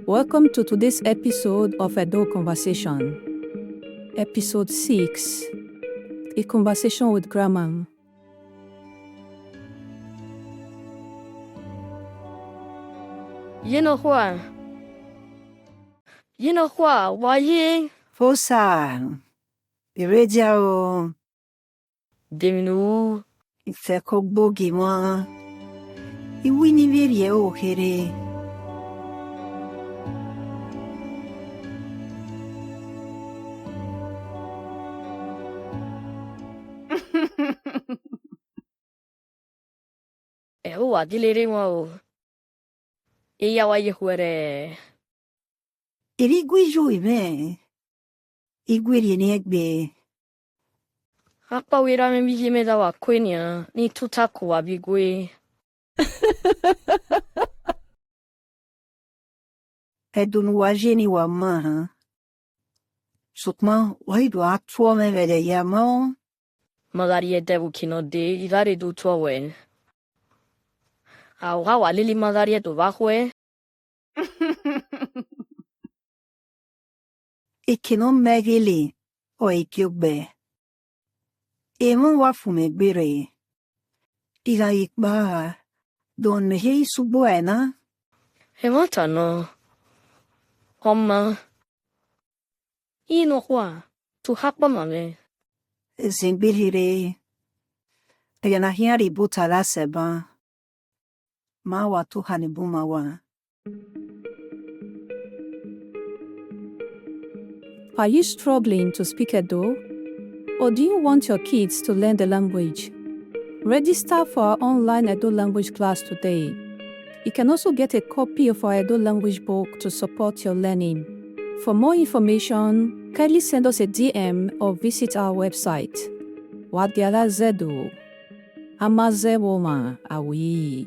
Welcome to today's episode of Edo Conversation. Episode 6, A Conversation with Grandma. You know what? Why you? Força, Iradio, Deminu. Ifeko Bogima, Iwiniveria Ohere. Ewa dilere mo. Iya wa yehuere. Iriguiju Ibe, Iguirienegbe, Akpa wira me biji da wa kwenya. Ni tutaku wa bigwe. Edunwajeni Wama. Sukma, Waidu Actuame Vedeyamo, Magari devu kino de. Idare du tuawe. Awa wa lili magari do bahwe. Ekinom Megili, Oikube. Emon Wafumegbere. Iga Ikba, Don Hei Subuena. Hemata no. Homma. Ino hua. Tu hakpa mame. Zimbirire. Yanahiari Butala Seba. Mawa tu Hanibumawa. Are you struggling to speak Edo? Or do you want your kids to learn the language? Register for our online Edo language class today. You can also get a copy of our Edo language book to support your learning. For more information, kindly send us a DM or visit our website. Wadiala Zedo. Amaze Woma Awi.